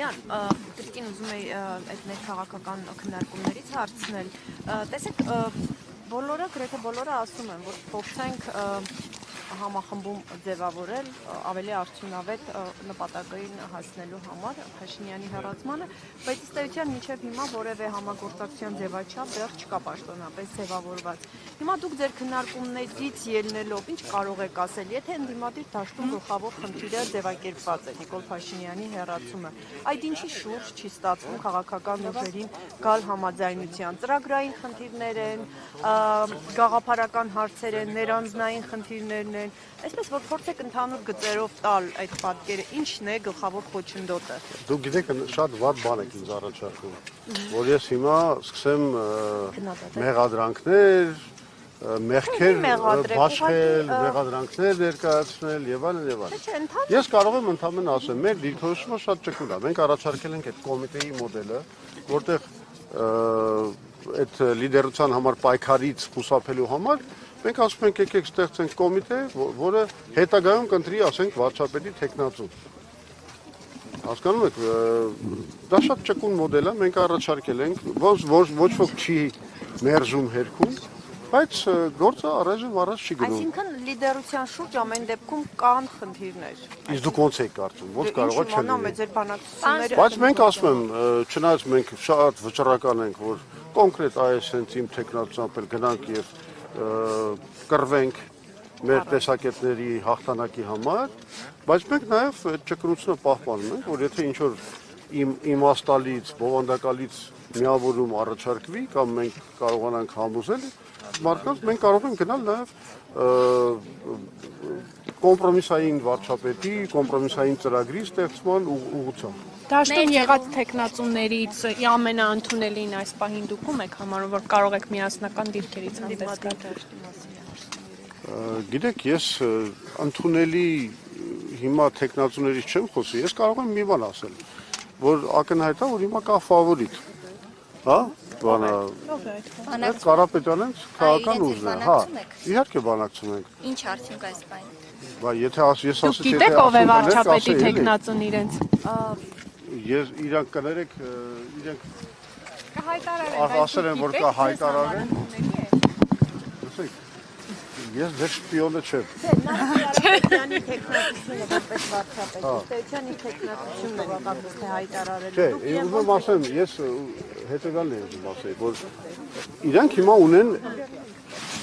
Լիլիան, կրկին ուզում էի այդ ներքաղաքական քննարկումներից հարցնել, տեսեք, գրեթե բոլորը ասում են, որ փորձենք համախմբում ձևավորել ավելի արդյունավետ նպատակային հասնելու համար Փաշինյանի հեռացմանը, բայց ըստ էության մինչև հիմա որևէ համագործակցության ձևաչափ դեռ չկա պաշտոնապես ձևավորված։ Հիմա դուք ձեր քննարկումներից ելնելով ինչ կարող եք ասել, եթե ընդդիմադիր դաշտում գլխավոր խնդիրը ձևակերպված է Նիկոլ Փաշինյանի հեռացումը, այդ ինչի շուրջ չի ստացվում քաղաքական ուժերին գալ համաձայնության, ծրագրային խնդիրներ են, գաղափարական հարցեր են, ներանձնային խնդիրներն են, այսպես որ փորձեք ընդհանուր գծերով տալ այդ պատկերը, ինչն է գլխավոր խոչընդոտը։ Դուք գիտեք, շատ վատ բան եք ինձ առաջարկում, որ ես հիմա սկսեմ մեղադրանքներ, մեղքեր բաշխել, մեղադրանքներ ներկայացնել եւ այլն եւ այլն։ Ես կարող եմ ընդհանրապես ասել, մեր դիրքորոշումը շատ ճկուն է։ Մենք առաջարկել ենք այդ կոմիտեի մոդելը, որտեղ այդ լիդերության համար պայքարից խուսափելու համար մենք ասում ենք եկեք ստեղծենք կոմիտե, որը հետագայում կընտրի, ասենք, վարչապետի թեկնածու։ Հասկանում եք, դա շատ ճկուն մոդել է, մենք առաջարկել ենք, ոչ ոք չի մերժում հերքում, բայց գործը առայժմ առաջ չի գնում։ Այսինքն լիդերության շուրջ ամեն դեպքում կան խնդիրներ։ Իսկ դուք ոնց եք կարծում, ոնց կարող է չլինի։ Ձեր բանակցությունները։ Բայց մենք ասում եմ, չնայած մենք շատ վճռական ենք, որ կոնկրետ այսպես իմ թեկնածությամբ էլ գնանք եւ կռվենք մեր տեսակետների հաղթանակի համար, բայց մենք նաեւ այդ ճկունությունը պահպանում ենք, որ եթե ինչ որ իմաստալից, բովանդակալից միավորում առաջարկվի կամ մենք կարողանանք համոզել մարդկանց, մենք կարող ենք գնալ նաեւ կոմպրոմիսային վարչապետի, կոմպրոմիսային ծրագրի ստեղծման ուղղությամբ։ Դաշտում եղած թեկնածուներից ամենաընդունելին այս պահին դուք ում եք համարում, որ կարող եք միասնական դիրքերից հանդես գալ։ Գիտեք, ես ընդունելի հիմա թեկնածուներից չեմ խոսի, ես կարող եմ մի բան ասել, որ ակնհայտ է, որ հիմա կա ֆավորիտ, հա, բանը, Կարապետյանից քաղաքական ուժն է, հա, իհարկե բանակցում ենք։ Ինչ արդյունք այս բանը։ Բա եթե ես ասեմ, դուք գիտեք ով է վարչապետի թեկնածուն իրենց։ Ես իրանք կներեք, իրենք կհայտարարեն, ասել են, որ կա հայտարարեն։ Լսեք, ես ձեր շպիոնը չեմ։ Նարեկյանի թեկնածությունը որպես վարչապետ, ըստեյության թեկնածությունն է կապված հայտարարել։ Չէ, ուզում եմ ասեմ, ես հետևյալն եմ ուզում ասել, որ իրանք հիմա ունեն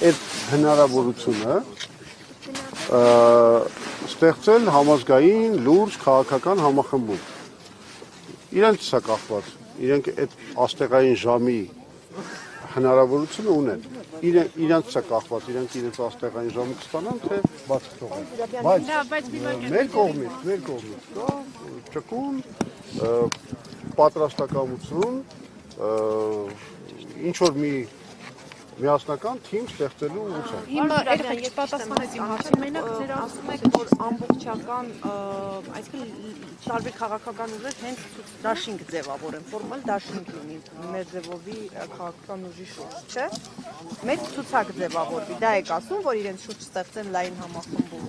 այդ հնարավորությունը ստեղծել համազգային լուրջ քաղաքական համախմբում։ Իրանք սա կախված, իրենք այդ աստեղային ժամի հնարավորությունը ունեն։ Իրանք սա կախված, իրենք իրենց աստեղային ժամը կստանան, թե բաց կթողեն։ Բայց մեր կողմից կա ճկուն պատրաստակամություն, ինչ որ մի միասնական թիմ ստեղծելու ուղղությամբ։ Հիմա երբեք չպատասխանեց իմ հարցին, մենակ ձեր ասում եք, որ ամբողջական, այսինքն տարբեր քաղաքական ուժեր հենց դաշինք ձևավորեն, ֆորմալ դաշինք լինի Մերձևովի քաղաքական ուժի շուրջ, չէ՞։ Մեծ ցուցակ ձևավորվի, դա եք ասում, որ իրենց շուրջ ստեղծեն լայն համախմբում։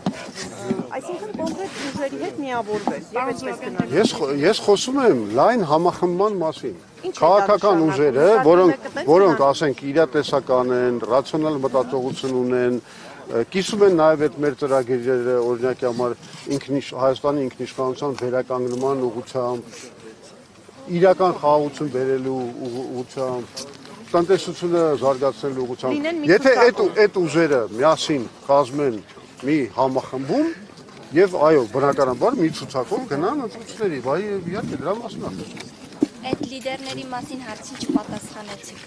Այսինքն կոնկրետ ուժերի հետ միավորվեն, եւ այդպես գնան։ Ես խոսում եմ լայն համախմբման մասին։ Քաղաքական ուժերը, որոնք ասենք իրատեսական են, ռացիոնալ մտածողություն ունեն, կիսում են նաև այդ մեր ծրագրերը, օրինակի համար Հայաստանի ինքնիշխանության վերականգնման ուղղությամբ, իրական խաղաղություն բերելու ուղղությամբ, տնտեսությունը զարգացնելու ուղղությամբ։ Եթե այդ ուժերը միասին կազմեն մի համախմբում եւ այո, բնականաբար մի ցուցակով գնան ընտրությունների, բայ իհարկե դրա մասին ասում։ Այդ լիդերների մասին հարցին չպատասխանեցիք։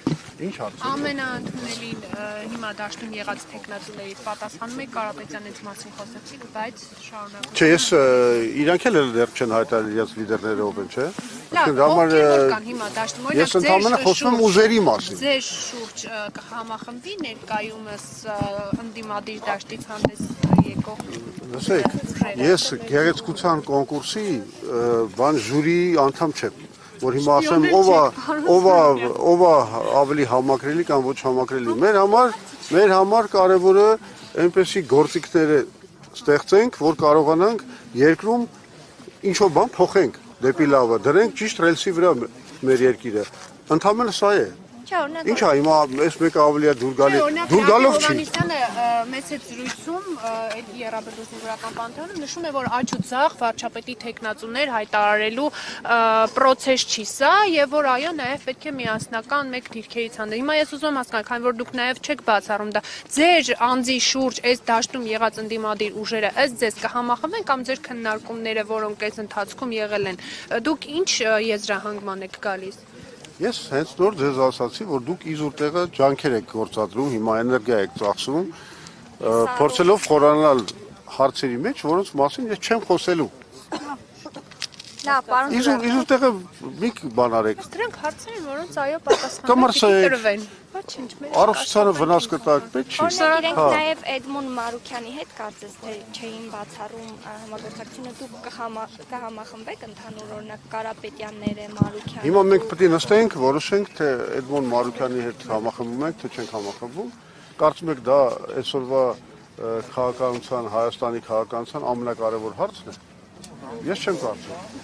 Ինչ հարց։ ամենաընդունելին հիմա դաշտում եղած թեկնածուներից պատասխանում եք Կարապետյանից մասին խոսեցիք, բայց շարունակում։ Չէ, ես իրանք էլ դեռ չեն հայտարարել իրենց լիդերները ով են, չէ։ Ովքեր կան հիմա դաշտում, ես ընդհանրապես խոսում եմ ուժերի մասին։ Ձեր շուրջ կհամախմբվի ներկայումս ընդդիմադիր դաշտից հանդես եկող։ Լսեք, ես գեղեցկության կոնկուրսի ժյուրի անդամ չեմ, որ հիմա ասեմ ով է ավելի համակրելի կամ ոչ համակրելի։ Մեր համար կարևորը այնպեսի գործիքներ ստեղծենք, որ կարողանանք երկրում ինչ-որ բան փոխենք, դեպի լավը, դրենք ճիշտ ռելսի վրա մեր երկիրը։ Ընդհանրապես սա է։ Չէ, օրինակ Ինչ է հիմա այս մեկը ավելի է դուր գալով չի։ Հովհաննիսյանը մեծ հետ զրույցում այդ Եռաբեդու զինվորական պանթեոնում նշում է, որ աջ ու ձախ վարչապետի տեխնացուներ հայտարարելու process չի սա եւ որ այո նաեւ պետք է միասնական մեկ դիրքերից հանդես։ Հիմա ես ուզում եմ հասկանալ, քանի որ դուք նաեւ չեք բացառում դա, ձեր անձի շուրջ այս դաշտում եղած ընդդիմադիր ուժերը ըստ ձեզ կհամախմբեն կամ ձեր քննարկումները, որոնք այս ընթացքում եղել են, դուք ինչ եզրահանգման եք գալիս։ Ես հենց նոր ձեզ ասացի, որ դուք իզուր տեղը ջանքեր եք գործադրում, հիմա էներգիա եք ծախսում, փորձելով խորանալ հարցերի մեջ, որոնց մասին ես չեմ խոսելու։ Լավ, պարոն Իզուր տեղը մի բան արեք։ Դրանք հարցեր են, որոնց այո պատասխաններ տրվեն։ Ոչինչ, մեր Առողջությանը վնաս կտակ, պետք չի։ օրինակ իրենք նաև Էդմոն Մարուքյանի հետ կարծես թե չէին բացառում համագործակցությունը, դուք կհամախմբեք ընդհանուր օրինակ Կարապետյանները, Մարուքյանը։ Հիմա մենք պետք է նստենք, որոշենք, թե Էդմոն Մարուքյանի հետ համախմբում ենք, թե չենք համախմբում։ Կարծում եք դա այսօրվա քաղաքականության, Հայաստանի քաղաքականության ամենակարևոր հարցն է։ Ես չեմ կարծում։